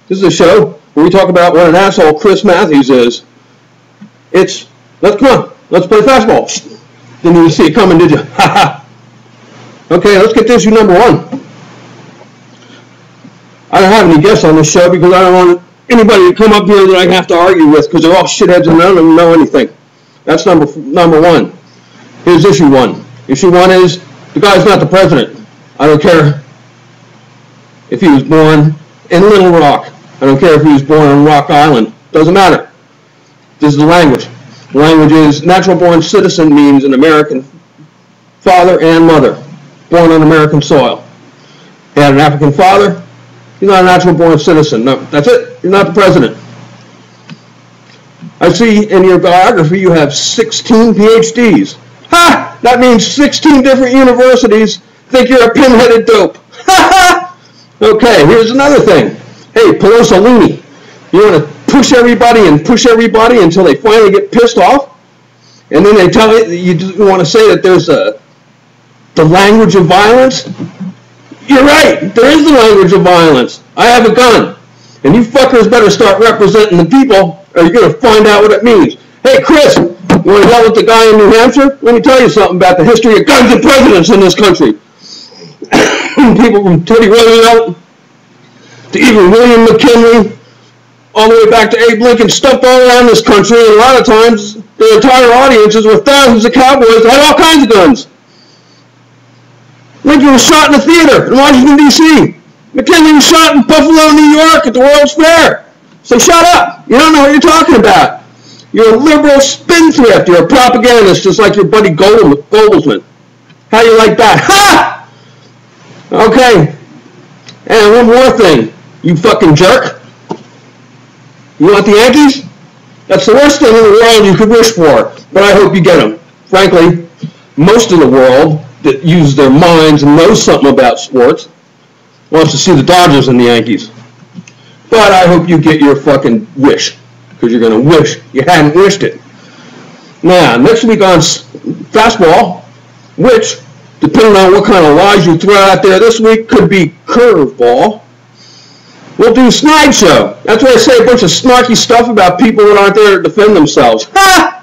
This is a show where we talk about what an asshole Chris Matthews is. Come on, let's play fastball. Didn't even see it coming, did you? Ha ha. Okay, let's get to issue number 1. I don't have any guests on this show because I don't want anybody to come up here that I have to argue with because they're all shitheads and none of them know anything. That's number 1. Here's issue 1. Issue 1 is the guy's not the president. I don't care if he was born in Little Rock. I don't care if he was born on Rock Island. Doesn't matter. This is the language. The language is natural born citizen means an American father and mother, born on American soil. He had an African father. He's not a natural born citizen. No, that's it. You're not the president. I see in your biography you have 16 PhDs. Ha! That means 16 different universities think you're a pinheaded dope. Ha ha! Okay, here's another thing. Hey, Pelosini, you want to push everybody until they finally get pissed off? And then they tell you want to say that there's the language of violence? You're right, there is the language of violence. I have a gun. And you fuckers better start representing the people or you're going to find out what it means. Hey, Chris, you want to deal with the guy in New Hampshire? Let me tell you something about the history of guns and presidents in this country. People from Teddy Roosevelt to even William McKinley, all the way back to Abe Lincoln, stumped all around this country, and a lot of times their entire audiences were thousands of cowboys that had all kinds of guns. Lincoln was shot in a theater in Washington, D.C. McKinley was shot in Buffalo, New York at the World's Fair. So shut up. You don't know what you're talking about. You're a liberal spendthrift. You're a propagandist, just like your buddy Goldman. How you like that? Ha! Okay. And one more thing. You fucking jerk. You want the Yankees? That's the worst thing in the world you could wish for. But I hope you get them. Frankly, most of the world that uses their minds and knows something about sports wants to see the Dodgers and the Yankees. But I hope you get your fucking wish. Because you're going to wish you hadn't wished it. Now, next week on Fastball, which, depending on what kind of lies you throw out there this week, could be curveball, we'll do Snide Show. That's where I say a bunch of snarky stuff about people that aren't there to defend themselves. Ha!